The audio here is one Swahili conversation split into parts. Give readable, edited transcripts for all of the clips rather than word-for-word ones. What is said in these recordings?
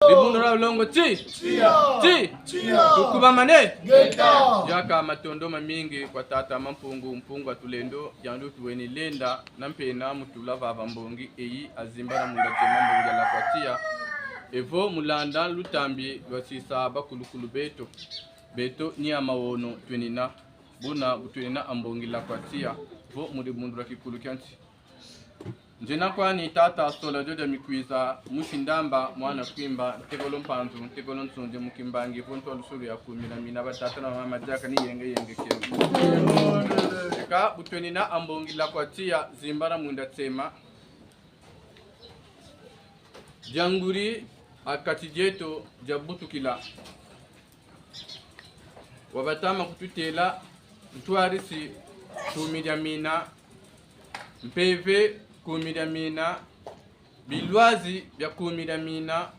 Bibunura ulongo ti tukuba mane jaka matondo mamingi kwa tata mpungu atulendo yandu tuweni lenda nampena mutula vava mbongi eyi azimbara munda tema mbongi la kwatia evo mulanda lutambi lwasisa bakulukulu beto ni amawono twenina buna butwenina ambongi la kwatia vo muri mundura kikulu kyanti njena kwani tata sola joja mikwiza mushindamba mwana kwimba tegolo mpanzu tegolo nsonje mukimbangi fonto lusuru ya kumina mina batata na mama jaka ni yenge kero eka butwenina ambongi la kwatia zimbara munda tema janguri akatijeto jabutukila wabatama kututela ntwarisi tumija mina mpeve kumida mina bilwazi bya kumida mina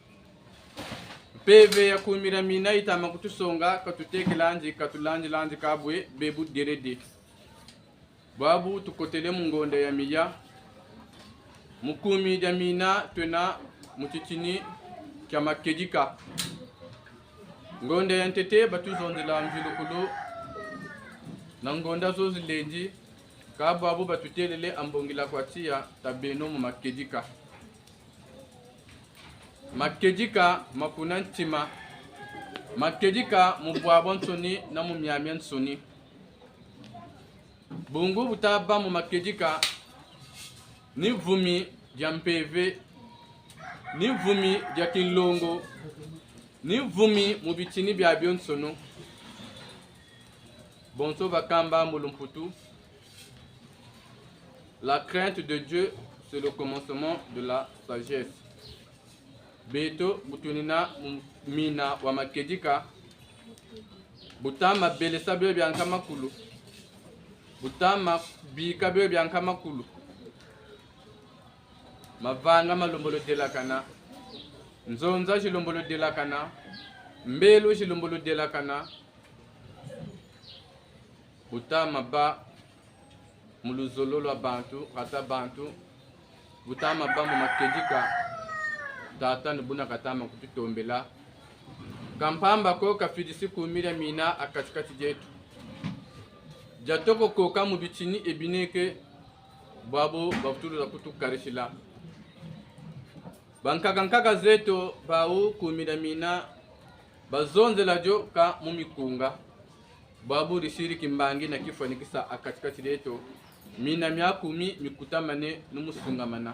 mpeve ya kumida mina itama kutusonga katutekelanji katulanji kabwe bebu derede babu tukotele mungonde ya miya mukumida mina twena mutichini kya makejika ngonde ya ntete batuzonzela mvilukulu na ngonda zo zilenji kabu abu batutelele ambongila kwatia tabeno mu makejika makuna ntima makejika mubwabo nsoni na mu myamya nsoni bungu butaba mu makejika ni vumi ja mpeve ni vumi ja kilongo ni vumi mu bitini bya byonsono bonso bakamba mulumputu. La crainte de Dieu, c'est le commencement de la sagesse. Beto butunina mina wa makejika butama belesa byo byanka makulu butama bika byo byanka makulu mavanga malombolo delakana nzonza shilombolo delakana mbelo shilombolo delakana butama ba muluzololo abantu kata bantu butama ba mu makejika tata nibuna katama kututombela kampamba ko kafidisi kumira mina akatikati jetu jatoko koka mu bitini ebineke babo bafutulu za kutukarishila bankaga zeto bawo kumira mina bazonzela jo ka mumikunga babu rishiri kimbangi na kifanikisa akatikati jetu mina myakumi mikutamane numusungamana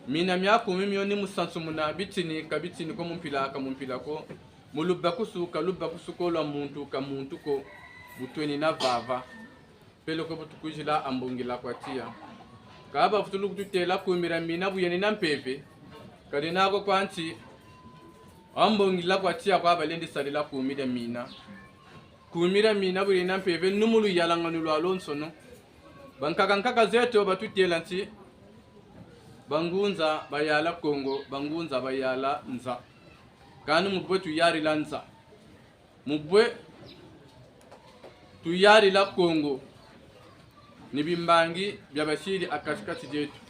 mina myakumi myo ni musansumuna bitini kabitini ko mumpila ko mulubba kusuko lwa muntu ka muntu ko butweni na vava pelo ko butukujila ambongila kwatia kaba futulu kututela kumira mina buyeni na mpeve kadina ko kwanti ambongila kwatia kwa balendi salila kumira mina buyeni na mpeve numulu yalanganulwa lonsono bankaga zeto batutela nti bangunza bayala Kongo bangunza bayala nza kanu mubwe tuyari la nza mubwe tuyari la Kongo ni bimbangi bya bashiri akatikati jetu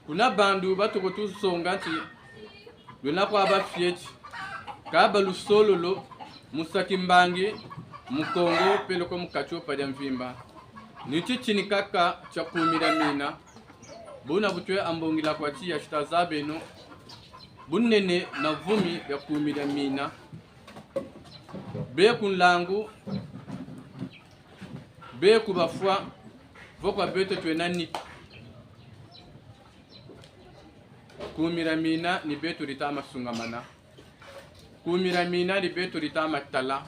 kuna bandu batuko tusonga nti lwena kwa bafyeti kaba lusololo musakimbangi mukongo pelo ko mukachopa ya mvimba niti chini kaka cha kumira mina buna butwe ambongila kwatia shitazabe no bunene na vumi ya kumira mina be kunlangu be kubafwa vokwa bete twenani kumira mina ni betu ritama sungamana kumira mina ni betu ritama tala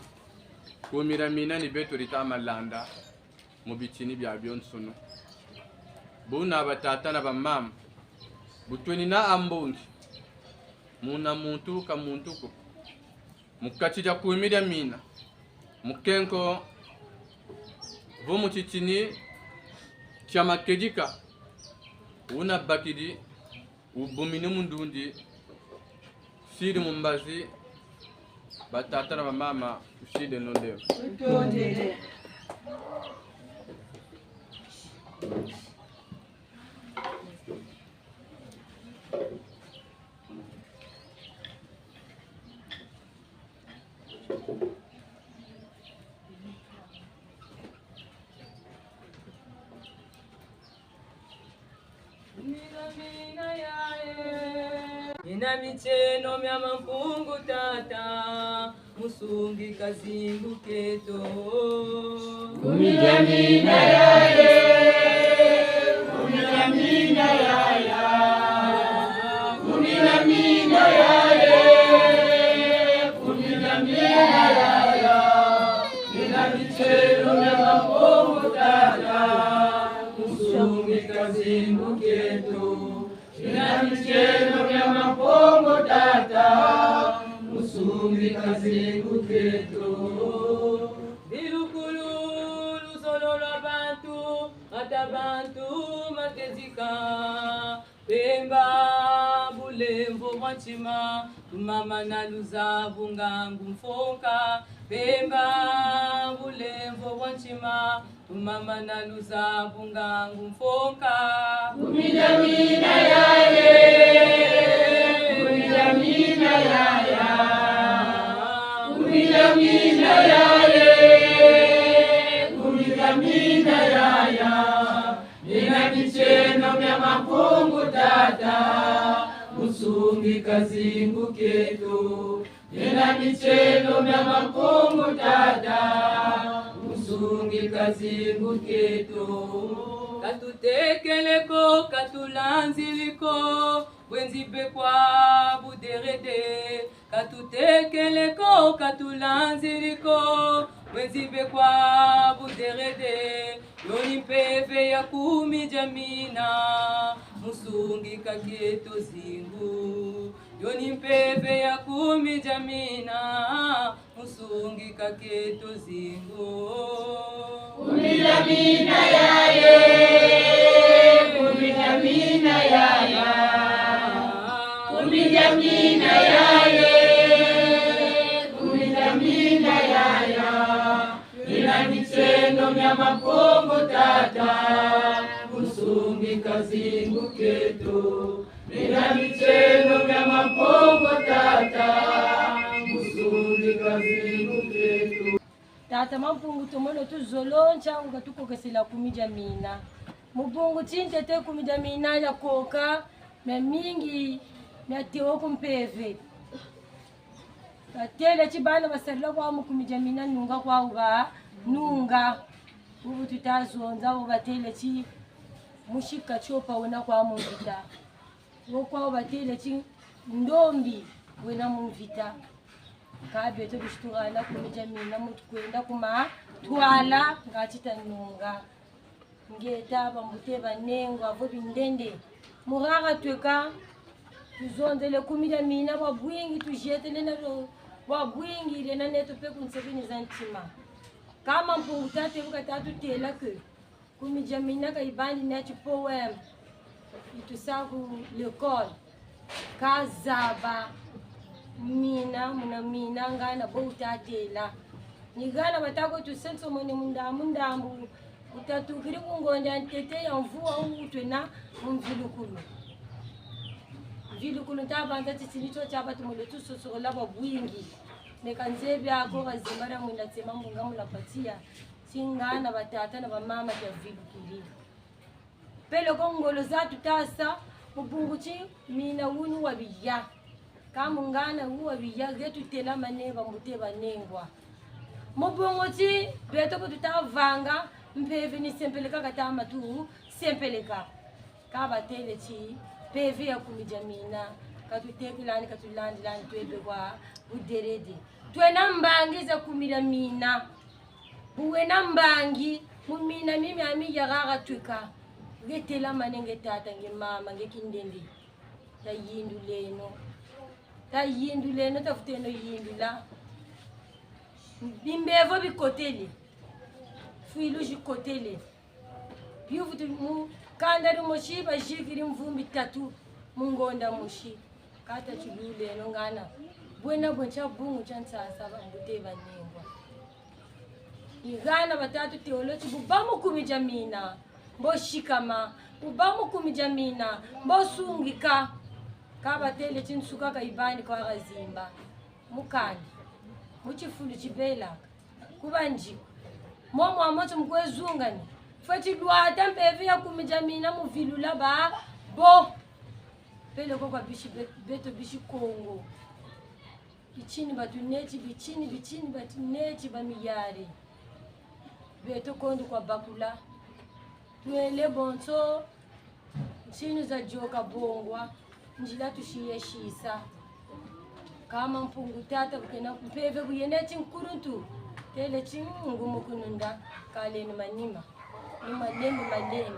kumira mina ni betu ritama landa mubitini bya byonsono buna batata na bamama butweni na ambongi muna muntu ka muntuko mukachija kumira mina mukenko vo mutitini cha makejika una bakidi ubumini mundundi siri mumbazi batata na bamama ushide nondeo Ina micheno mya mampungu tata musungi kazingu keto kumijamina yaye kumijamina yaya kumijamina yaye kumijamina yaya ina micheno mya mampungu tata musungi kazingu keto ina micheno mya mapongo tata musungi kazingu keto bilukululu solola bantu ata bantu matezika pemba bulembo mwanchima mama na luzavu ngangu mfonka pemba bulembo mwanchima mama na luzavu ngangu mfonka kumijamina yaye kumijamina yaya kumijamina yaye kumijamina yaya ina micheno mya mapungu tata musungi kazingu keto ina micheno mya mapungu tata musungi kazingu keto katutekeleko katulanziliko bwenzibe kwa buderede katutekeleko katulanziliko bwenzibe kwa buderede yoni mpeve ya kumijamina musungi kaketo zingu yoni mpeve ya kumijamina musungi kaketo zingu kumijamina yaye kumijamina yaya kumijamina yaye kumijamina yaya ina micheno mya mapongo tata musungi kazingu keto ina micheno mya mapongo tata musungi kazingu keto tata mampungu tomono tuzoloncha nga tukokesela kumijamina mubungu chintete kumijamina ya koka mya mingi mya tewo kumpeve katele chibana basalila kwamu kumijamina nunga kwa uba nunga ubu tutazonza ubatele chi mushika chopa wena kwa mvita wokwa ubatele chi ndombi wena mvita kabe to bishturana kumijamina mutu kwenda kuma twala ngachita nunga ngeta bambute banengo avo bindende murara tweka tuzonzele kumijamina babwingi tujetele nalo babwingi lena neto pe kunsebini zantima kama mpungu tate buka tatu tela ke kumijamina ka ibandi na poem itusaku l'école kazaba mina muna mina ngana bo utatela nigana batako tusenso mone mundambu utatukiri kungonda ntete ya mvua utwena mumvilukulu vilukulu ntabanza titinicho chaba tumuletu sosola babwingi mekanzebi ako bazimbara mwenda tsema mbunga mulapatia singana batata na bamama ya vilukulu pele kongolo zatu tasa mubunguchi mina wunu wabiya kamungana huwa biya getu tela maneba muteba nengwa mubunguchi beto ko tutavanga mpeve ni sempeleka katama tu sempeleka kaba tele chi peve ya kumijamina katutekelani katulandi lani twebe kwa uderede twena mbangi za kumijamina buwena mbangi mumina mimi ami yagaga tweka getela manenge tata nge mama nge kindende ta yindu leno tafuteno yindula bimbevo bikotele fuilu jikotele biuvutu mu kandari moshi bajikiri mvumbi tatu mungonda moshi kata chulule no ngana bwena bwencha bungu chansasa bambute banengwa igana batatu teolochi bubamu kumijamina mboshikama bubamu kumijamina mbosungika kaba tele chinsuka kaibani kwa gazimba mukani muchifulu chibela kubanji momo amoto mkwezungani fati lwata mpevi ya kumijamina muvilula ba bo pele kwa bishi beto bishi Kongo bichini batuneti bichini batuneti bamiyari beto kondo kwa bakula tuele bonso chini za joka bongwa njila tushiye shisa kama mpungu tata bukena mpeve buyeneti nkuruntu tele chingu mukununda kale ni manima ni maleni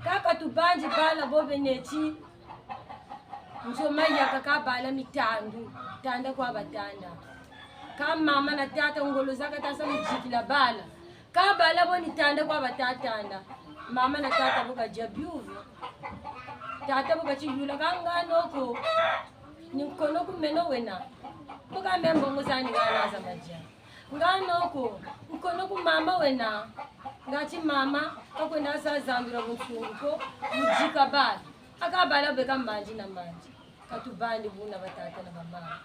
kaka tubanji bala bobe neti nchoma yaka kabala mitandu tanda kwa batanda kama mama na tata ngolo zaka tasa mjikila bala kabala boni tanda kwa batatanda mama na tata buka jabyuvi tata buka chiyula kanganoko ninkono kumeno wena buka membo nguzani galaza maja nganoko nkono kumama wena ngati mama akwenda sazambira mfunguko mujika bala akabala beka manji na manji katubandi buna batata na mama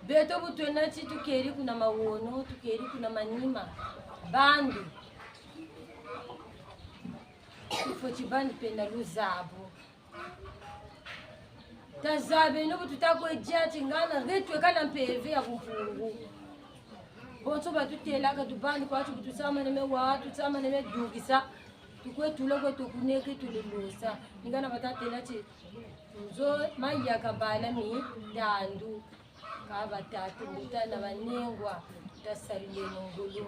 beto butwena chi tukeri kuna mawono tukeri kuna manima bandu ifo chibandi penda luzabo tazabe no bututako ejati ngana retwe kana mpeve ya kumfungu bonso batutela katubandi kwa tutusama neme wa tutsama neme dugisa tukwetula kwetukuneke tulilusa ningana batatela chi nzo maya kabala mi dandu kabatatu mutana banengwa tasalile ngulu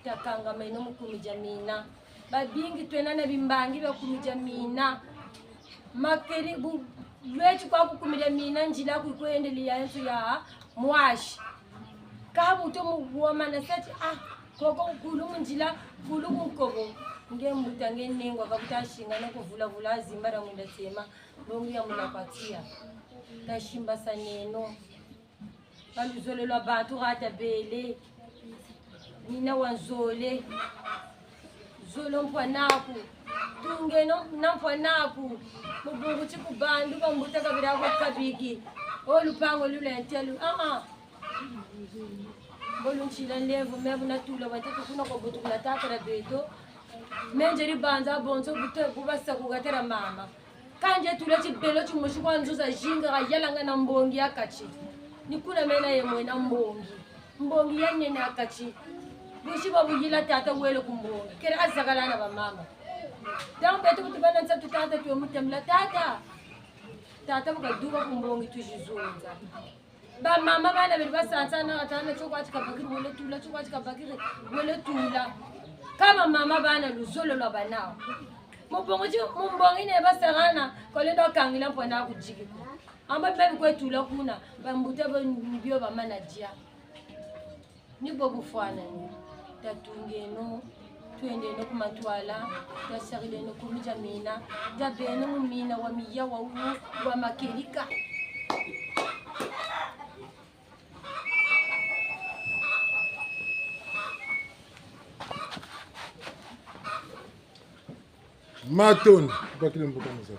takanga maino mukumijamina babingi twena na bimbangi bakumijamina makeri bu lwechi kwa kukumijamina njila kuikwendelea yensu ya mwashi kabu to muwoma na sati koko kulu njila kulu mkobo ngembuta ngenengwa kabutashinga no kuvula azimbara munda tema bongu ya munapatia tashimba saneno baluzolelwa bantu gata bele nina wanzole zolo mpwanaku tungeno nampwanaku mubungu chikubandu bambuta kabira kwa kabiki olupango lulentelu bolunchila levu mebu natula watete kuna kwa butu kuna tatara beto menjeri banza bonzo bute kubasa kugatera mama kanje tula chibelo chimushu kwa nzuza jinga gayalanga na mbongi akachi nikuna mena yemwe na mbongi yanene akachi bushi babuyila tata wele kumbongi kere azagalana ba mama dan beto kutubana nsa tutata tuwe mutemla tata bukaduka kumbongi tujizunza ba mama bana beli basansana atana chokwa chikabakiri wele tula chokwa chikabakiri wele tula kama mama bana luzolo lwa banao mumbongi ne basagana kolendo kangila mpona kujiki amba bebi kwetula kuna bambuta bonibyo bamanajia nibo bufana ni tatungeno twende no kumatwala tasagile no kumijamina jabene mumina wa miya wa makelika Maton, pas qu'il aime beaucoup comme ça.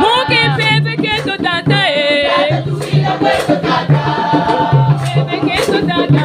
Mukipepe keto tata pepe keto tata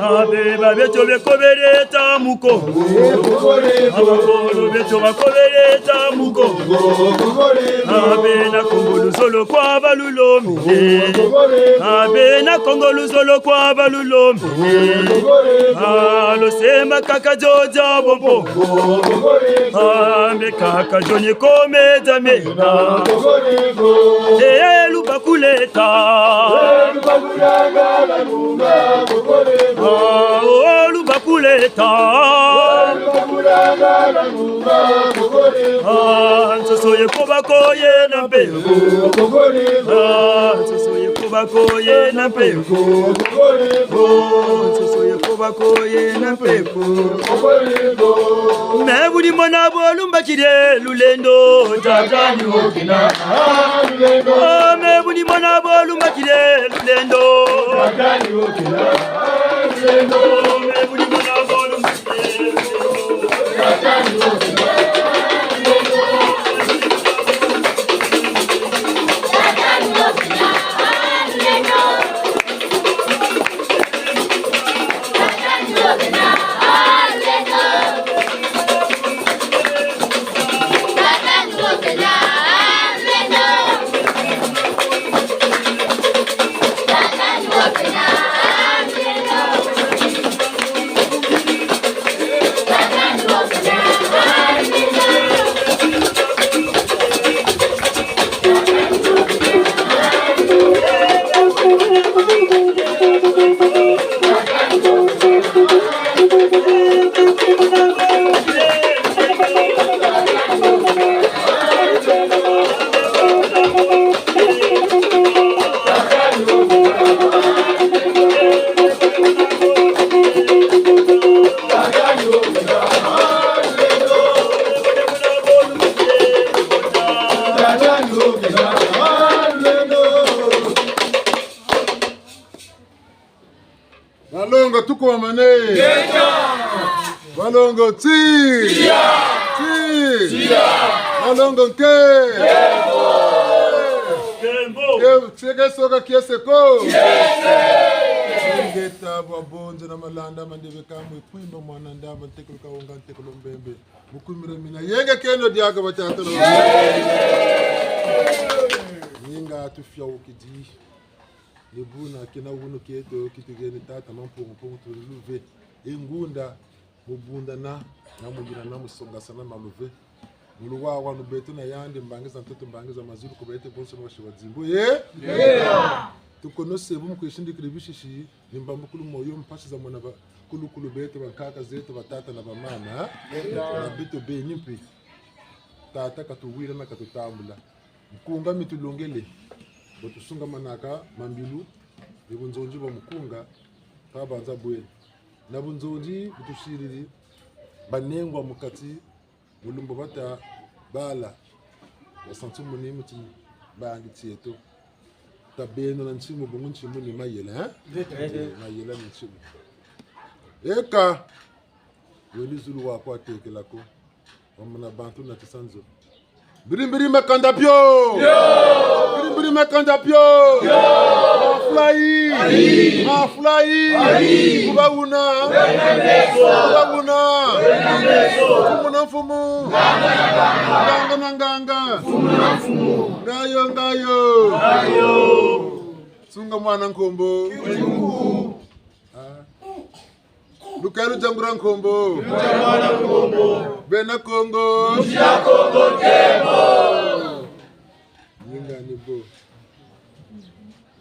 Abeba beto bekobereta muko abakolo beto bakobereta muko abena kongolu solo kwa balulombe abena kongolu solo kwa balulombe alo sema kaka joja bombo ambe kaka jonye komeza mena lubakuleta lubakuleta nsosoye kobakoye na mpeko nsosoye kobakoye na mpeko nsosoye kobakoye na mpeko mebuli mona bolumbakire lulendo tatani okina mebuli mona bolumbakire lulendo tatani okina mebuli mona bolumbakire lulendo tatani okina Walongo tuko wamane Walongo ti Walongo nke Chege soka kiese ko Ngeta wabonze na malanda mandebe kamwe Kuimba mwana ndamba ntekulu kaunga ntekulu mbembe Mukumire mina yenge keno diaga wachatelo Nyinga tufya ukidi libuna kina uno kieto kitugeni tata mampungu tuluve ingunda mubunda na mujina na musonga sana maluve muluwa wanu betu na yandi mbangiza mtoto mbangiza mazulu kubete bonso mwashi wadzimbo tukonose bumu kwishindi kiribishishi nimbambukulu moyo mpashi za mwana kulu betu bakaka zetu batata na bamama na bitu be nimpi tata katuwira na katutambula mkunga mitulongele botusunga manaka mambilu ibunzonji ba mukunga tabanza bwele na bunzonji butushiriri banengwa mukati mulumbo bata bala basantu munimiti bangi tieto tabeno na nchimu bungu nchimu ni mayela mayela ni nchimu eka weli zulu wako atekelako wamana bantu na tisanzo Birimbiri makanda pio Birimbiri makanda pio Mafulai Kubawuna Fumu Nganga Ngayo Sunga mwana nkombo Lukaru jangura nkombo Bena Kongo Temo Ninga nibo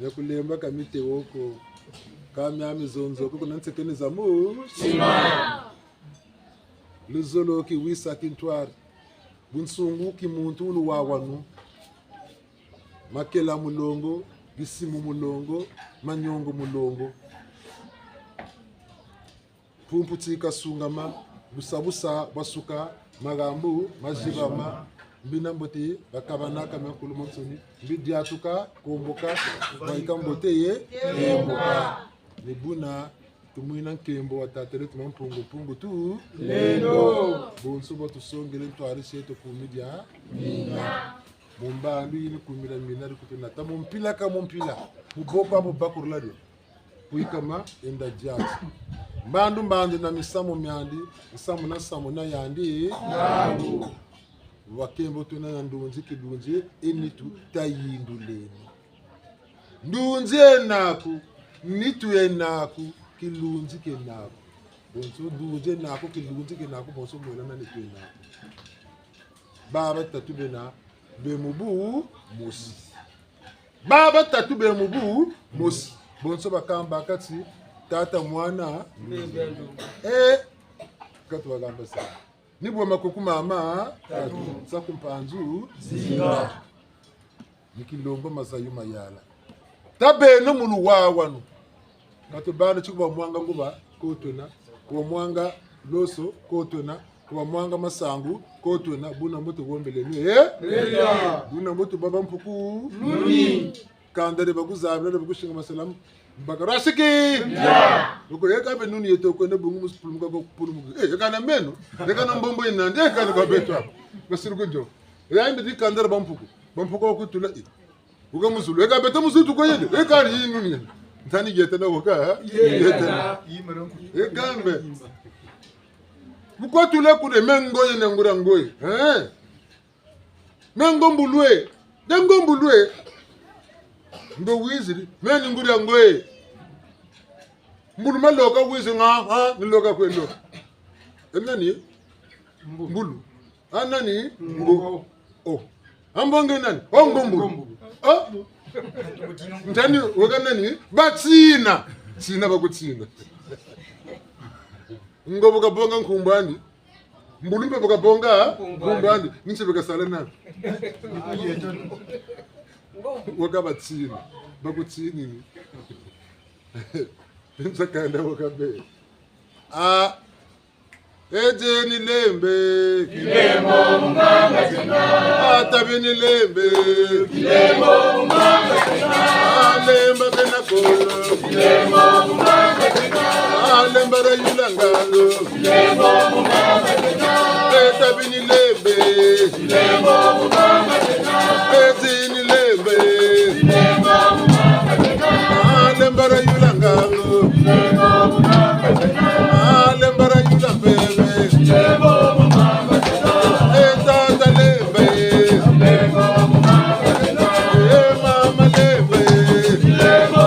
Yakulemba kamite woko Kamyami zonzo kuko nansekeni zamu Shima Luzolo ki wisa kintwari Bunsungu ki muntu ulu wawanu Makela mulongo Gisimu mulongo Manyongo mulongo Pumputika sungama busabusa basuka magambu majibama mbinambote bakabanaka makulu monsoni mbidiatuka komboka baikambote ye emboka libuna tumuina nkembo watatere tumampungu tu lendo bonso tusongele twari seto kumidia mina mumbandu yini kumira mina rikupina tamumpila ka mumpila mubopa mubakurladi puikama enda jazz Mbandu na misamo myandi, misamo na samo na yandi Nabu Wakembo tuna na ndunzi kidunzi enitu tayinduleni Ndunzi enaku, nitu enaku, kilunzi kenaku Bonso ndunzi enaku, kilunzi kenaku, bonso mwela na nitu enaku Baba tatu bena, bemubu, mosi Baba tatu bemubu, mosi Bonso bakamba kati Tata mwana katu wagamba sa Nibwa makuku mama Tatu Sakumpanzu Zinga Nikilomba masayuma yala Tabe no mulu wawanu Katu bana chikuwa mwanga nguba Kotona Kwa mwanga loso Kotona Kwa mwanga masangu Kotona Buna mbote wombele nwe Buna mbote baba mpuku Nuni Kandare baku zabla baku shinga masalamu Bakarashiki Nuko yeka be nuni yeto kwenda bungu muspulumuka ko pulumuka yeka na meno yeka na mbombo inande yeka na betwa basiruko jo yaimbe dikandara bampuko ko tula uga muzulu yeka beta muzutu ko yende yeka ni nuni ntani yeta na woka yeta yeka mbe buko tula ku de mengo yene ngura ngoy mengo mbulwe dengo mbulwe ndo wiziri meni nguri ngoe mbulu maloka wizi nga niloka kwendo enani mbulu anani mbo ambonge nani ngombu ndani wakanani batsina sina bakutsina ngobo kabonga nkumbani mbulu mbe bakabonga nkumbani nitse bekasala nani wakabatsini bakutsini Nzakanda wakabe Ejeni lembe Kilemo munganga zinga Atabini lembe Kilemo munganga zinga Alemba bena kolo Kilemo munganga zinga Alemba rayula ngalo Kilemo munganga zinga Etabini lembe Kilemo munganga zinga Ejeni lembe Kilemo munganga zinga Alemba rayula ngalo Kilemo munganga zinga Alemba rayula bebe Kilemo munganga zinga Etata lembe Kilemo munganga zinga Mama lembe Kilemo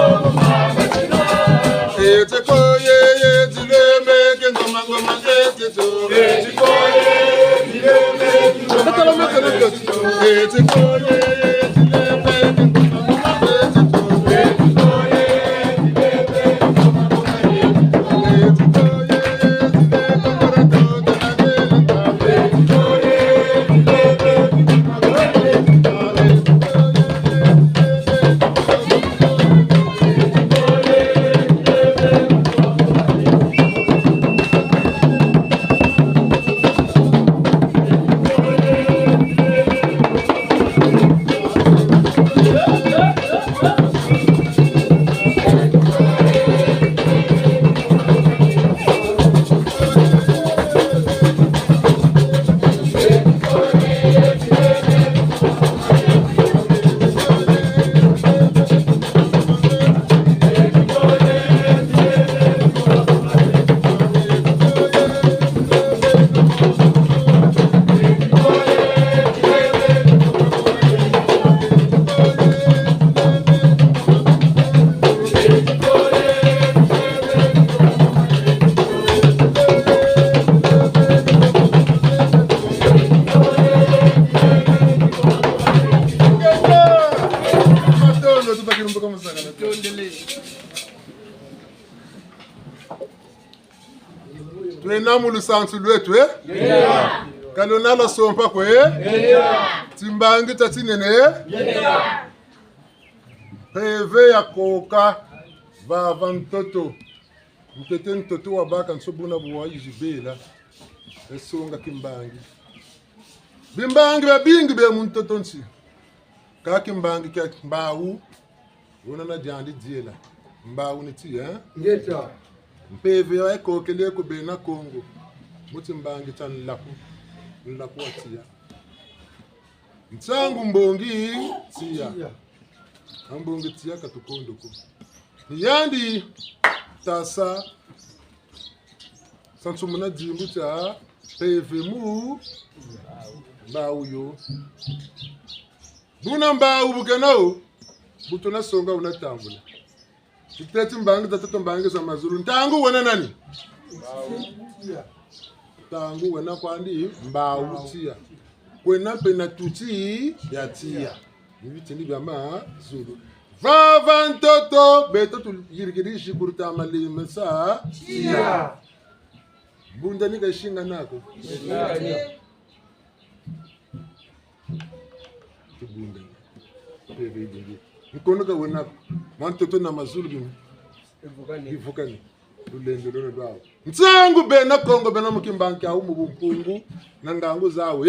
Tuenamu lusansu lwetu kalona la sompa kwe timbangi tatinene peve ya koka vava mtoto mtete mtoto wa baka nsobuna buwa yijibela esonga kimbangi bimbangi babingi be mtoto nsi ka kimbangi ka mbawu wona na jandi diela mbawu ni ti ngeta mpeve ya kokele ko be na Kongo mutimbangi tan lapu atia nsangu mbongi tia ambongi tia katukondo ko yandi tasa sansumuna jimbu cha peve mu mbawu yo buna mbawu bukenao butuna songa unatambula kiteti mbangi tatoto mbangi za mazulu ntangu wana nani tangu wana kwandi mbawu tia kwena pena tuti ya tia nibitini bama zulu vava ntoto beto tu yirigirishi kurta mali mesa tia bunda nika shinga nako tubunda peve ibindi nkonoka wana mantoto na mazulu bimu ivukani lulendo lolo lwawo nsangu be na Kongo be na mukimbanki awu mubumpungu na ngangu zawo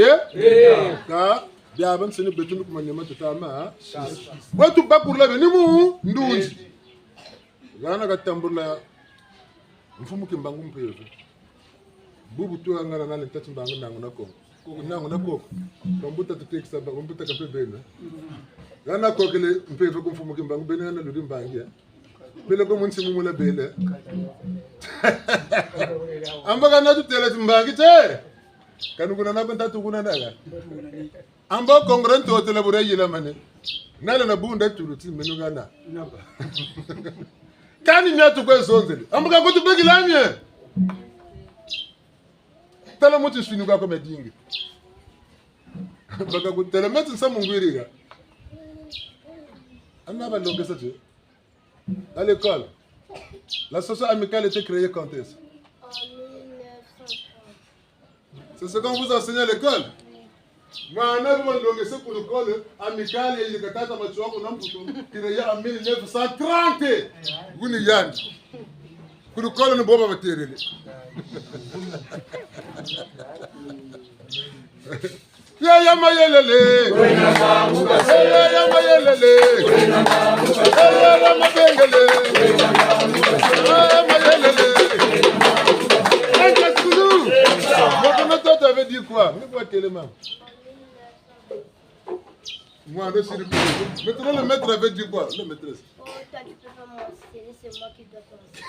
ka byaba nsini betunu kumanyema tutama watu bakurula be nimu ndunji gana katambula mfumu kimbangu mpeve bubu tu angana nale tatu mbangu nangu na Kongo nangu na Kongo kombuta tutekisa ba kombuta kapebena gana kokele mpeve kumfumu kimbangu bena na ludi mbangi bele ko munsi mumula bele amba na tutela timbangi te kanukuna na benta tukuna daga amba kongranto hotela bure yila mane nala na bunda tuluti menungana kani nyatu kwa zonzeli amba ko tubegi lamye tala muti shinuka ko medingi baka ko tele metin samungwiriga anaba longesa tu à l'école. L'association amicale était créée quand est-ce? En 1930. C'est ce qu'on vous enseigne à l'école? Moi, on a vu pour l'école amicale et il y a créé en 1930. Vous n'y avez pour l'école, nous ne pouvons pas tirer. Ya mayelele wena ngamuka ya mayelele wena ngamuka ya mabengele wena ngamuka ya mayelele est-ce que nous votre tante avait dit quoi ne pas quelle main moi je suis maintenant le maître avait dit quoi le maîtresse Oh, toi tu peux pas m'enseigner, c'est moi qui dois penser.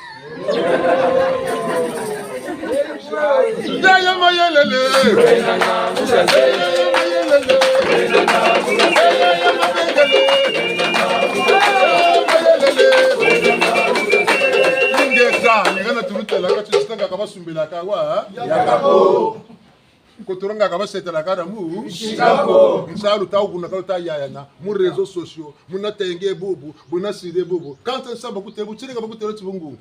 ya mayelele wena ngamuka ya mayelele wena ngamuka ya mabengele wena ngamuka ya mayelele wena ngamuka kabasumbela kawa yakako kotoronga kabasetela kada mu shikako nsalu tauguna kalota yayana mu réseaux sociaux muna tenge bobo muna sire bobo quand on samba kutebu chirika bakutero tibungu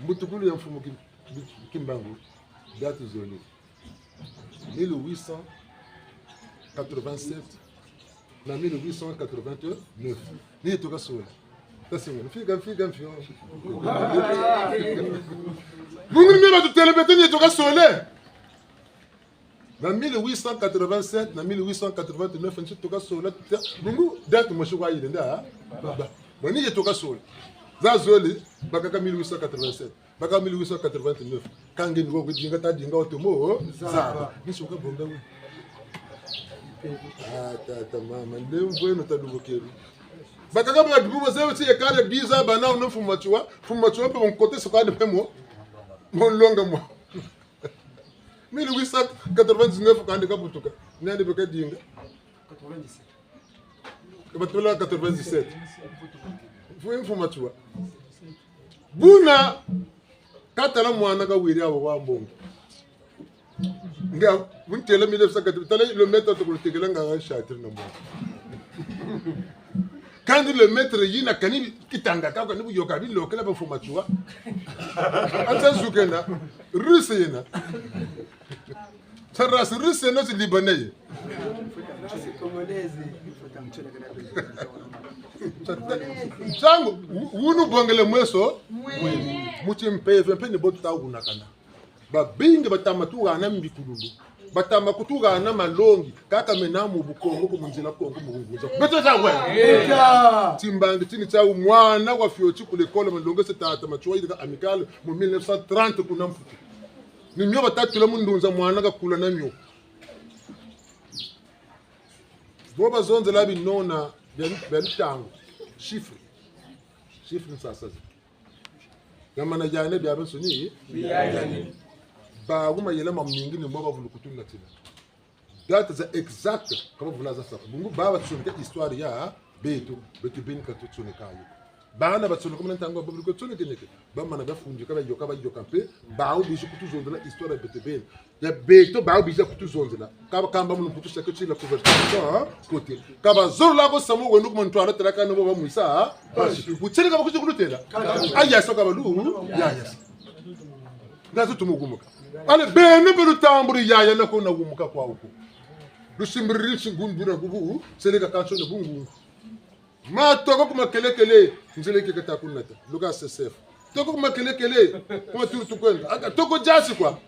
mbutukulu ya mfumo kimbangu date zone 1887 na 1889 ni toka sola tasema figa mungu mimi batutelebete ni toka sola na 1887 na 1889 ni toka sola mungu date mshukwa ile nda baba mwani toka sola za zoli bakaka 1887 baka 1889 kange ngo kudinga tadinga otomo za nishoka bonga we tata mama leo bueno tadubokeru bakaka ba dubo zewe ti ekare biza bana no fumachwa pe on côté ce cadre pemo mon longa moi 1899 quand ka butuka nande baka dinga 97 foi fumachwa buna katala mwana ka wiri abo wa mbongo nga buntele 1980 tala le maître to kutekela nga shatir na mwana kandi le maître yina kani kitanga ka ni buyoka bi lokela ba fumachwa ata zukena russe yena taras russe no libanais Chango wunu bongele mweso muti mpeve mpeni botu tauguna kana babingi batamatuga na mbikululu batamakutuga na malongi kaka menamu bukongo kumunzila kongo murunguza beto changwe timbangi tini cha mwana wa fioti ku l'école malongo setata machuwa ida amical mu 1930 kuna mfuti ni myo batatu la mundunza mwana ka kula na myo boba zonze labi nona bentango chiffre sasa yamana jane bya besoni biyajani ba guma yela mamingi ni mboba vulukutunga tina date za exact kama vulaza sasa bungu baba tsunke histoire ya beto ben ka tutsune kayo bana batsuno kuma ntango babu ko tsune keneke bamana bafunje kaba yoka mpe ba ubishi kutuzondela histoire ya beto ben ya beto ba ubishi kutuzondela kaba kamba mu mputu sake tsila couverture côté kaba zola ko samu wenu kuma ntwala teraka no baba muisa bashi utsele kaba kuzi kulutela aya so kaba lu ya ndazo tumugumuka ale bene belu tamburi ya na ko na gumuka kwa uko lusimbiri singundura gubu seleka kanso ne bungu ma toko kuma kelekele nzeleke kata kunata luka sesef toko kuma kelekele kuma turu kwenda aka toko jasi kwa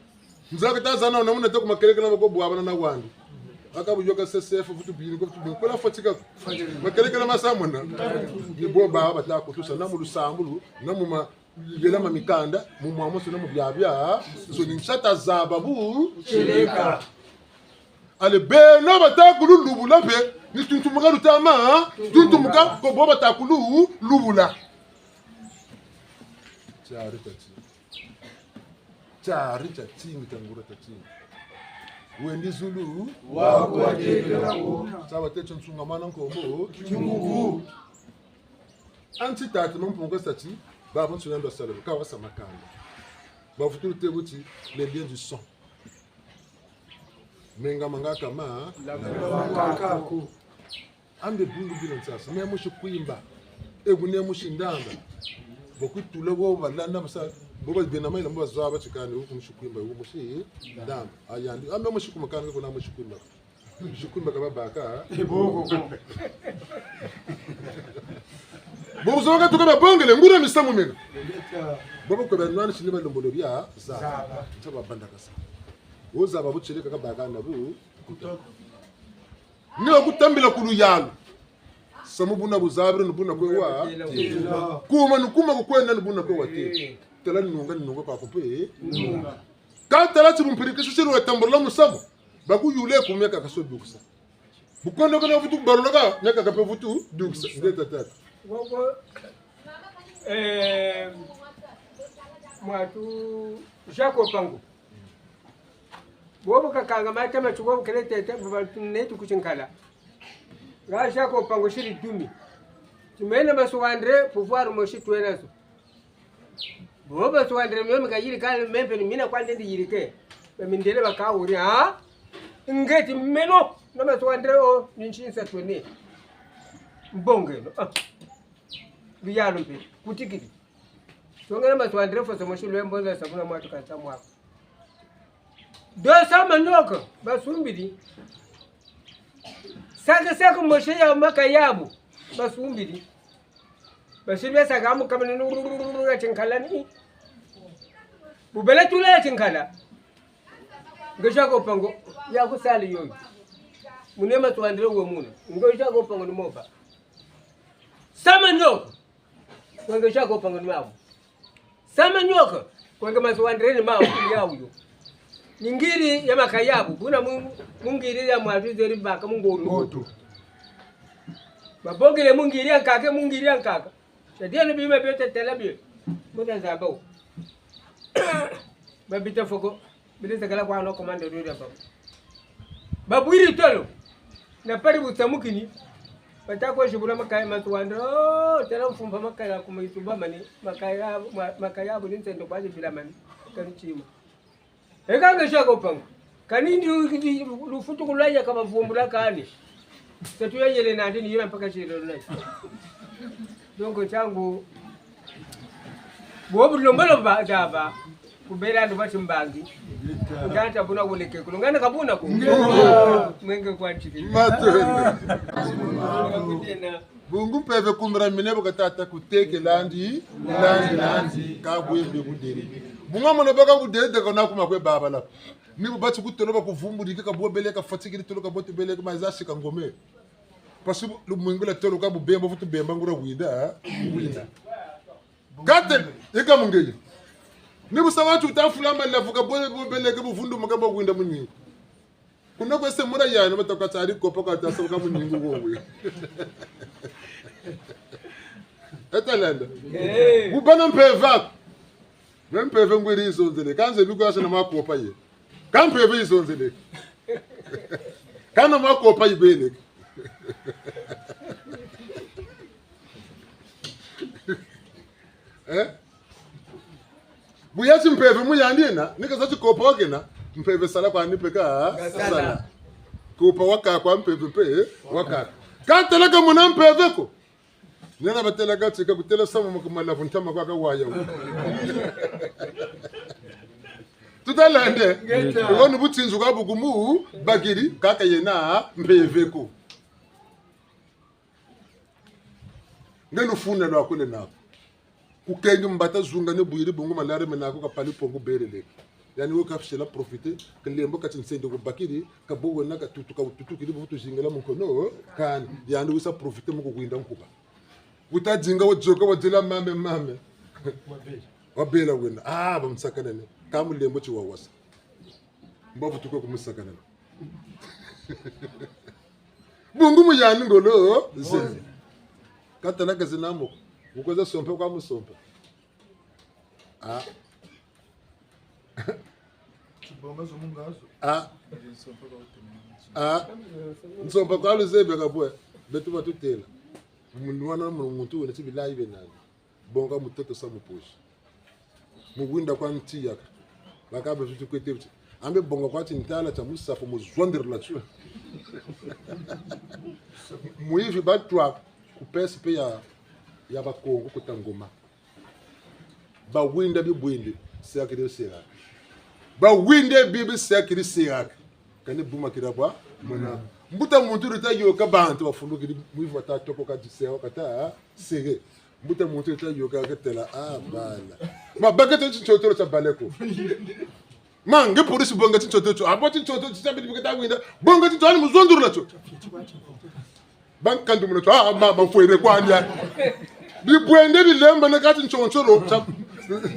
nzaka tazana na muna toko kuma kelekele bako bwabana na wandu aka buyoka sesef futu bini ko futu ko la fatika makelekele masamona ni boba batako tusa na mulu sambulu na muma yela mamikanda mu mwamoso na mu byabya so ni nchata zababu cheleka ale beno batakulu lubula be ni tuntumuka lutama tuntumuka ko boba takulu lubula chari tati mitangura tati wendi zulu wako watekela ko sawa techo nsunga mana nkombo kinguku anti tati nompunga tati baba ntsunando sala ka wasa makanda ba futuru tebuti les biens du sang menga mangaka ma kakako ambe bungu bila sasa me mushi kuimba egune mushi ndanga bokutule bo balanda basa boba bena mai lamba zaba chikani huko mushi kuimba huko mushi ndanga ayandi ambe mushi kumakanga kuna mushi kuimba mushi kuimba kama baka eboko bobo zoga tuka bongele ngura misamu mena bobo ko banwana shineba lombolo bya zaba taba banda kasa woza babucheleka kabaganda bu ni okutambila kulu yalo samubuna buzabire nubuna kwewa kuma nukuma kukwenda nubuna kwewa te tela nunga kwa kupe ka tela tibumpirike shishiru watambola musabo baku yule kumeka kaso duksa bukondo kana vutu barologa nyaka kape vutu duksa ndeta tata wogo mwatu Jacob Pango bobo kakanga matema chuko kele tete netu kuchinkala ga Jacob Pango shiri dumi tumene maso Andre pouvoir moshi tuenazo Boba so andre me ka yiri kale mempe ni mina kwande ndi yiri ke. Be mindele baka uri ha. Ngeti meno no me so andre o ninchinsa twene. Mbonge no. Biyalo mpe kutikiti. Tongera ma so andre fo so mo shulwe mbonza sabuna mwatu kanza mwako. Do sama nyoka basumbidi. Saka moshe ya makayabu basumbidi. Bashibya sagamu kama nuru chinkala ni. Bubele tula chinkala. Ngesha ko pango ya kusali yoyi. Munema tuandire uwe muna. Ngesha ko pango ni moba. Sama nyoka. Ngesha ko pango ni mabu. Sama nyoka. Kwenge maswandire ni mabu ya uyo. Ningiri ya makayabu kuna mungiri ya mwavizeri baka munguru. Babongele mungiri ankake mungiri ankaka. Shadia ni bime bete telebie. Muda zabo. Babita foko. Bilisa kala kwa no komanda ndio hapo. Babwiri tolo. Na pari butamukini. Patako shibula makaya matwandro. Tela mfumba makaya kumaituba mani. Makaya bu nitendo kwaje filamani. Kanichima. Eka ngeshako pango. Kanindi lufutu kulaya kama vumbula kani. Tatu yele na ndini yema mpaka chiro nai. Dongo changu bobu lombolo daba kubera ndo bachimbangi. Ngata buna woleke kulungana kabuna ku. Mwenge kwa chiki. Bungu peve kumra minebo katata kuteke landi ka bwembe kuderi. Bunga mona baka kuderi de kona kuma kwe baba la. Nibu bati kutolo ba kuvumbudi ka bobele ka fatikiri tolo ka bote bele ka mazashi ka ngome. Parce que le mwingula tolo ka bubemba futu bemba ngura wida. Gate eka mungeli. Nibu sawatu utafulamba lafuka bobele ka buvundu mugamba winda munyi. Kuna kwese mura yana matoka tari kopa ka tasa ka munyingu wowe. Etalanda. Bubana mpeva. Mpeva ngwiri izonzele. Kanze bigo asana makopa ye. Kampeva izonzele. Kana makopa ibele. Buyati mpeva muyandina nikazachi kopa wakena. Mpeve sala kwa nipeka sala. Kopa waka kwa mpeve pe waka. Kantela ka muna mpeve ko. Nena batela gati ka kutela sama makumala funtama kwa waya. Tutalande. Wonu butsinzu ka bugumu bagiri kaka yena mpeve ko. Ngelu funa lwa kule nako. Kukengi mbata zunga ne buyiri bungu malare menako ka pali pongo berele. Yani wo kafshela profiter que lembo katsinsende ko bakiri ka bogo na ka tutu kidi butu jingela mukono kan yani wisa profiter muko kuinda nkuba uta jinga wo joka wo dila mame wabela wena bamsakana ne kamu lembo chi wawasa mbavu tuko kumusakana bungu mu yani ngolo zeze katana kazinamo ukoza sompa kwa musompa nsompa kwa luzebe kabwe betu batutela munwana muntu wena tibilayi benani bonga mutoto sa muposhi mugwinda kwa ntiya bakabe fitu kwete ambe bonga kwa tintala cha musafu muzwonder la tu muivi batwa kupesa pe ya bakongo kutangoma ba winda bibwinde sekire sera ba winde bibi sekiri sirak kane buma kirabwa mona mbuta muntu rita yoka bantu bafundukiri mwivu batatoko ka diseo kata sege mbuta muntu rita yoka katela bala ma bagate chichotoro cha baleko mange polisi bonga chichotoro aboti chichotoro chitambi bikata winda bonga chichotoro muzonduru lacho bankandu muno ma fuere kwanya bibwende bilemba nakati nchonchoro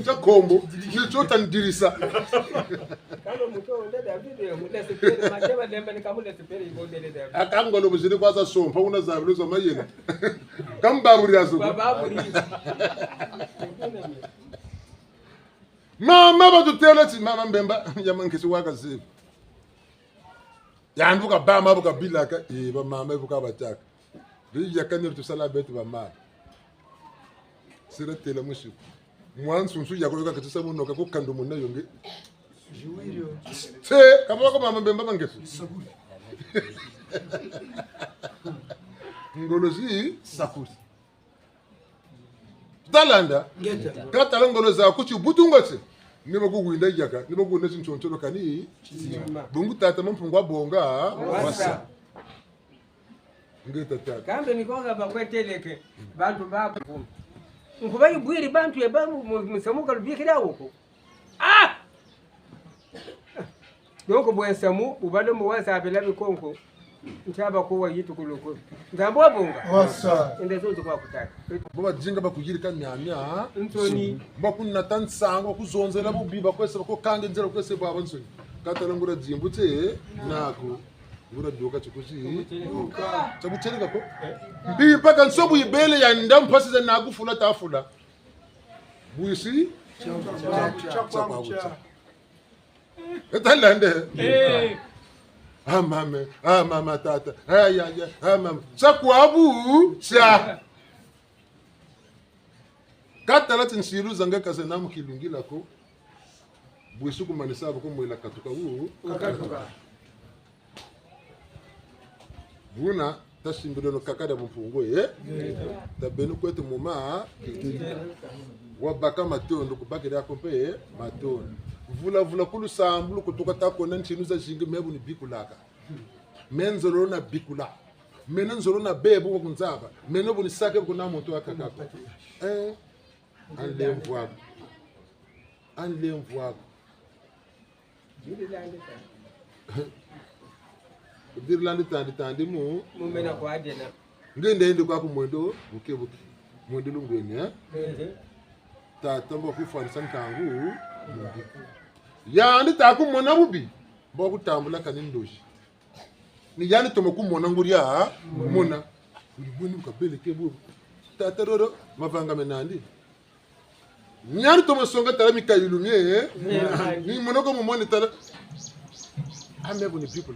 cha kombo nichota ndirisa kalo muto ndada video mudese pere macheba demba nikamule pere ibodele demba akangolo muzini kwaza sompa una zabiluzo mayena kambaburi azu bababuri mama batutela ti mama mbemba yamankisi waka zivi yanduka bama buka bilaka ba mama buka bataka bi yakane tusala betu ba mama sira tela mushiku mwansu nsu yakoyoka katisa munoka ko kando munna yonge te kama ko mama bemba bangesu ngolozi sakuri talanda katala ngoloza kuchi butungotse niba kuwinda yaka niba kuwinda chinchoncholo kani bungu tata mpungwa bonga wasa ngeta tata kambe nikoga bakweteleke bantu babo nkubayi bwiri bantu yeba musamuka lubikira uko noko bwensamu ubale mu wasa abela bikonko ntaba ko wayitu kuloko ngambo bonga wasa ndezo tukwa kutaka baba jinga bakugirika myamya ntoni bakunna tansango kuzonzera bubiba kwese bako kange nzera kwese baba nsoni katala ngura dzimbutse nako ngura doka chikuzi chakuchereka ko mbi paka nsobu ibele ya ndampasiza nakufula tafula buisi cha etalande mama tata mama sakwabu cha katala tinsiru zanga kase namu kilungila ko buisu kumanisa ko mwela katuka katuka buna tashimbiro kakada mpungo tabenu kwetu muma wabaka matondo kubakira kompe matondo vula kulu sambulu kutoka takona ntinu za jingi mebu ni bikulaka menzolo na bikula menenzolo na bebu kunzaba menobu ni sake kuna moto akakako anlemvwako dirlandi tandi mu mumena kwa adena ngende kwa kumwendo buke mwendo lungweni tata mbo kufanisa nkangu yani takumona bubi mbo kutambula kanini ndoji ni yani tomokumona nguria mona ulibuni ukabele kebu tata roro mavanga menandi nyani tomosonga tala mikayilumye ni monoko mumoni tala amebu ni people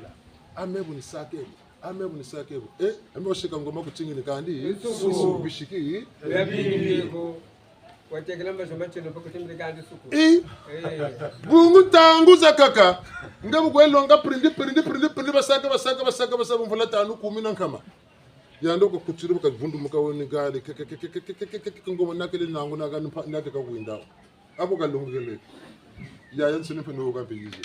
amebu ni sakebo ambo shika ngoma kuchingini kandi suku bishiki yabiniko watekela mbasombache no pakutimbe kandi suku bungu tanguza kaka ngabu kwelonga prindi basaka mvula tanu 10 nankama yando ko kuchiri bakavundu mukawoni gali ngoma nakele nangu nake ka kuindawo apo kalungele ya yansini peno ka biyize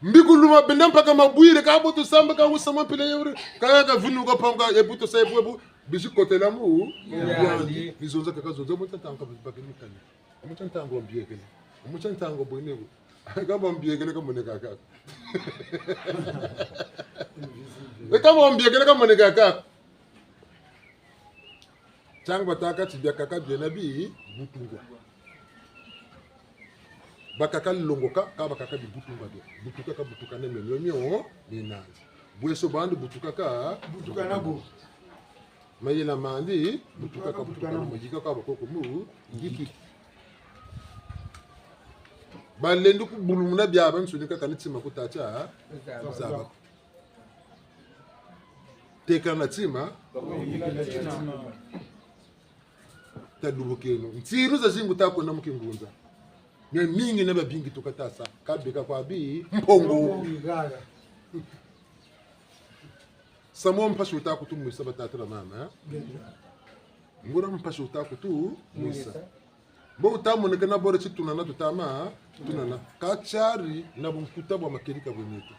mbikuluma benda mpaka mabwire ka boto samba ka usama pele yuri ka vunu ko panga ebuto sa ebu bishi kotela mu yandi bizonza kaka zonza mutantango bakini kani mutantango mbiekele mutantango boinego kama mbiekele kama ne kaka kama mbiekele kama ne kaka chang bataka tibia kaka bienabi butunga bakaka longoka ka bakaka bibutunga do butuka ne menyo ni nanzi bweso bandu butuka nabo mayela mandi butuka na mujika ka bakoko mu ngiki balendu ku bulumuna byaba nsunika kanitsima kutacha zaba teka na tsima tadubukeno ntsiru za zingu tako na mukingunza nye mingi neba bingi tukatasa kabika kwa bi mpongo samo mpasho utaku tu mwisa batatira mama ngura mpasho utaku tu mwisa bo utamu nekana bore chituna na tutama tunana kachari na mkutabwa makerika bwenetu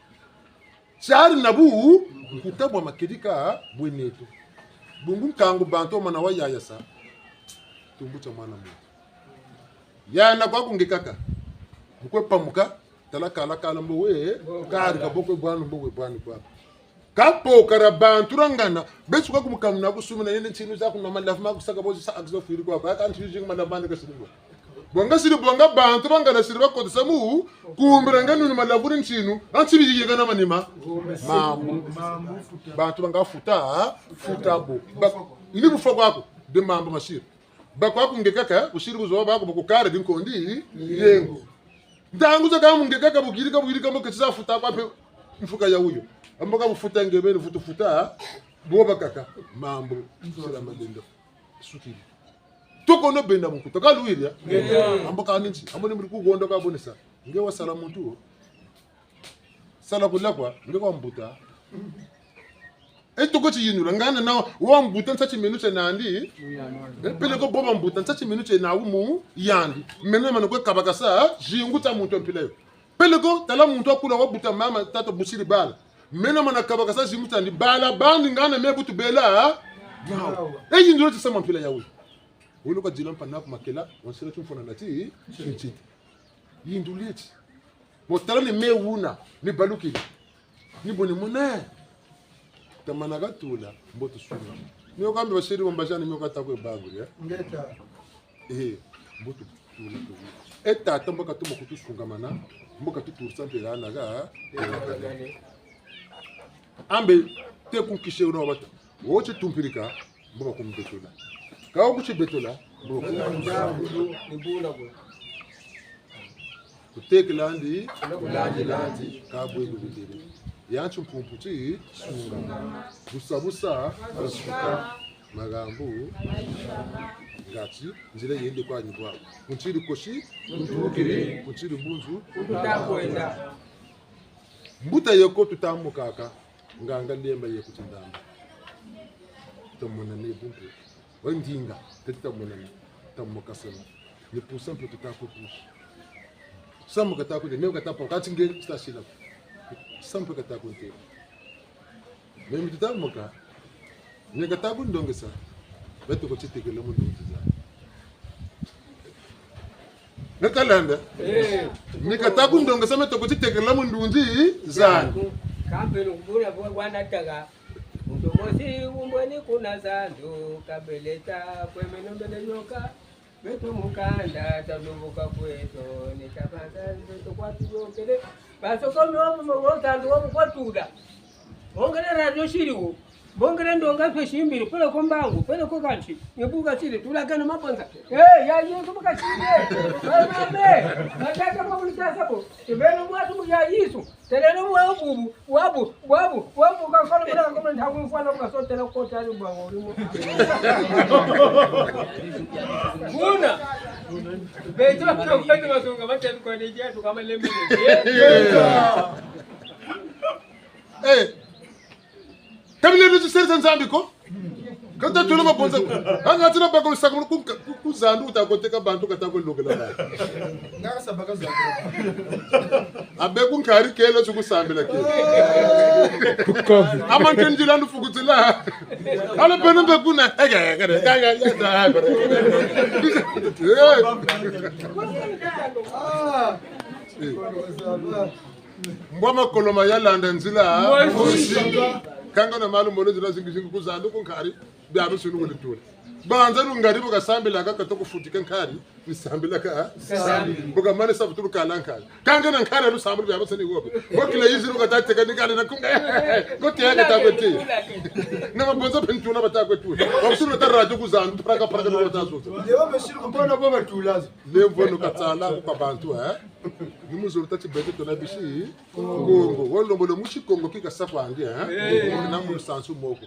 chari na bu mkutabwa makerika bwenetu bungu mkangu banto mana wa yaya sa tumbucha mwana mwe yana kwa kungekaka mkwe pamuka talakala mbowe kari kaboko bwanu mbowe bwanu kwa kapo karabanturangana besu kwa kumukamna kusumina yene chinu za kuna malafu makusaka bozi sa akzo firi kwa ba kan chijing malabande kasiribo bonga siri bonga banturangana siri bako samu kumbiranga nunu malafu nchinu anchibi yegana manima mamu bantu banga futa bo ili bufa kwako de mambo mashiri bakwa kungekaka kushiri buzo bako bukukare dinkondi yengo ndanguza kama ngekaka bugirika mukitsa futa kwape mfuka ya huyo amboka bufuta ngebeni futa boba kaka mambo sira madendo sukiri toko no benda mukuta kaluiria amboka ninchi amboni muri kugonda ka bonisa nge wasala muntu sala kulakwa nge kwa mbuta etoko chi yinura ngana na wa mbuta ntachi minuche nandi pele ko boba mbuta ntachi minuche na umu yandi mena manoko kabakasa jinguta muntu mpile pele ko tala muntu akula wa buta mama tato busiri bala mena mana kabakasa jinguta ndi bala bandi ngana mebutu bela eyi ndiro tsama mpile yawe wolo ka jilan panna kuma kela on sele tun fona lati chinchi yinduleti botala ni mewuna ni baluki ni boni mona tamana gatula mboto suna niyo kambe bashiri bombajani niyo katako ebangu ya ngeta mboto tula to eta tamboka tumo kutusunga mana mboka tutursa mpela naga ambe te kunkishe uno bata woche tumpirika mboka kumbetula kawo kuchi betola mboka nibula go kuteke landi kabwe gudire yanchu mpumputi sunga busabusa arasuka magambo ngati nzira yende kwa nyibwa kunchiri koshi kuntukire kunchiri bunzu utakwenda mbuta yoko tutamukaka nganga lemba yekutindamba tomona ne buntu wendinga tetamona tamukasana ni pusa mpo tutakupush samu katako de meu katapo katinge stasila sampo katako nte memi tutamuka ne katako ndongesa beto ko chitekele mu ndongiza nakalanda ne katako ndongesa meto ko chitekele mu ndunzi za kambe ngubura bwana taga Mtomosi umbweni kuna zandu kabeleta kwemeno mbele nyoka beto mukanda talubuka kweto nitabanda beto kwatu yokele baso komi wapo mwota ndu wapo kwatuda ongele radio shiriwo bongere ndonga peshimbiri pele kombangu pele ko kanchi ngebuka chile tulagana mapanza ya yesu buka chile mame nataka mabulisa sabo ibeno mwatu ya yesu teleno wabu ka kono mira ko ntaku mfana kwa sote na ko tari bwango urimo kuna beto ko kwenda masunga matani kwa nijia tukama lembe Kamile nusu serisa nzambi ko kata tolo mabonza anga tina bakolo sakulu kuzandu utakoteka bantu katako lokela la ngaka sabaka zandu abe kunkari kelo chukusambela ke amanke njila ndufukutila ala peno bekuna kanga mboma koloma yalanda nzila kanga na malu mole zira zingi kuzandu kunkari byabe sunu wulitula banza rungari buga sambila ka to kufutika nkari ni sambila ka buga mane sabutulu kalankari kanga na nkari lu sambulu byabe sani gobe wakila yiziru ka tateka nikale na kunga gote yake tabeti na mabonza pentuna batakwetu wabusulu tarajo kuzandu praka no tazo leo beshiru mbona boma tulazo leo bono katsala kwa bantu nimuzuru tati bete tona bishi kongo wolombo mushi kongo kika safandi na mu sansu moko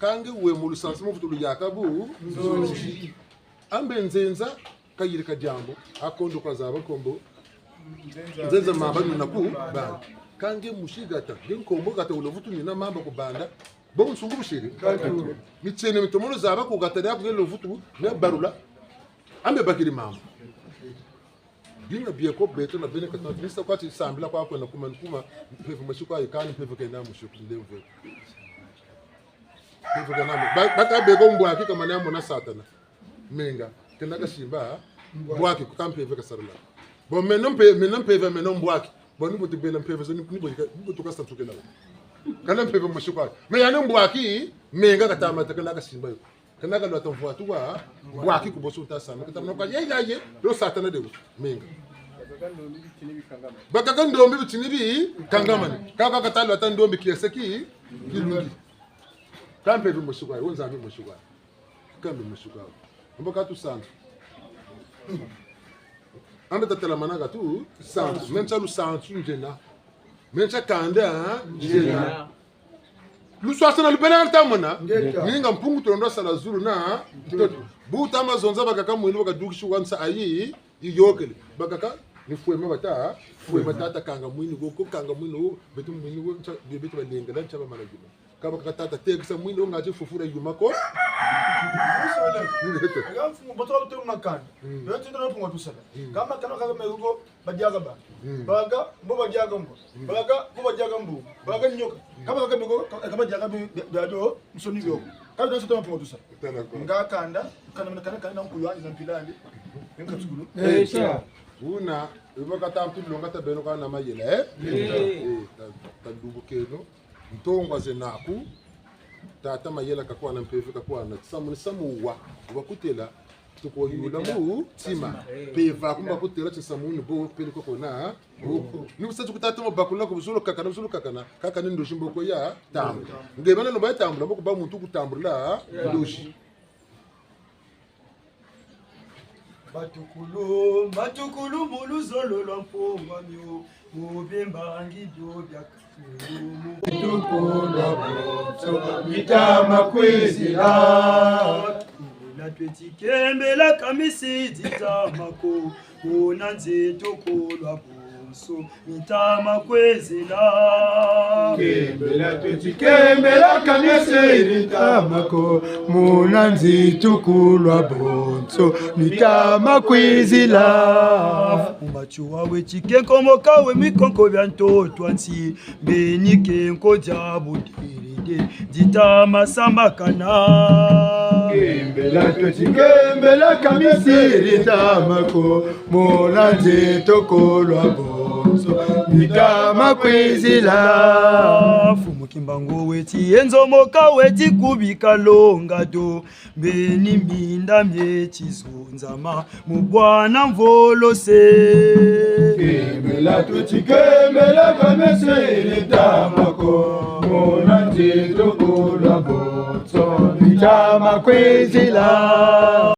kange we mu sansu mo futulu yakabu ambe nzenza kayirika jambo akondo kwazaba kombo nzenza mabanu naku ba kange mushigata ngenkombo gata ulovutu ni na mamba kubanda bo nsungu bushiri mitsene mitomono zaba ku gata ya bwe lovutu ne barula ambe bakiri mamba binga bieko beto na bene katatu nisa kwati sambila kwa kwenda kuma pevu mashuko ayikani pevu kenda mushuko ndemve pevu kana baka bego mbwa hakika manamo na satana menga kenda kashimba mbwaki kukampevu kasarala bo menom pevu menom mbwaki bo ni botu bela pevu ni botu kasatukela kana pevu mashuko me yana mbwaki menga katama takana kashimba kana ka lota mvua tuwa mbwaki kubosuta sana katamna kwa ye lo satana de menga bakaka ndombi bitinibi kangamani kaka katalo ata ndombi kieseki kilungi kampe bimushugwa wonza bimushugwa kambe mushugwa mboka tu sana anda tatela manaka tu sana mencha lu santu njena mencha kanda njena luswasana lubena tamona ninga mpungu tondo sala zulu na buta amazonza bakaka mwini bakadukishu wansa ayi yokele bakaka ni fuema bata kanga mwini go kanga mwini betu mwini go betu balengela chaba malagima kaba katata tekisa mwini ngo ngaje fufura yumako Agam fungo botol to makan. Yo tinda no fungo tusala. Kama kana kama merugo bajaga ba. Baga bo bajaga mbo. Baga bo bajaga mbo. Baga nyoka. Kama kama mego kama bajaga bi dado msoni yo. Kama ndo sotoma fungo tusala. Nga kanda kana nkuyani na mpilandi. Nka tsukulu. Sha. Una ibaka tampi longa tabeno kana mayela tandubu keno ntongwa zenaku tata mayela kakwa na mpevu kakwa na samu wa wakutela tuko yula mu tima peva kumba kutela tsamu ni bo pele koko na ni usatu kutata mabakula ko busulo kakana kakana ndo shimbo ko ya tambu ngebana no batambu lamo kuba muntu kutambula ndoshi Matukulu muluzolo lwa mpongwa myo mubimba ngibyo byaka Mitama kwizila la twetikembela kamisi ditamako unanze tokolwa bonso mitama kwezela Kembela kamisi ditamako munanzi tukulwa bonso mitama kwizila umachu wawe chikenkomo kawe mikonko bya ntotwa nsi benike nko jabudiri ditama samakana Kembela kamisiri tamako Monanze tokolwa bonso Mitama kwizila Fumukimbango weti enzo moka weti kubika longa do Beni minda myechi zonzama Mubwana mvolo se Kembela kamisiri tamako Monanze tokolwa bonso Mitama kwizila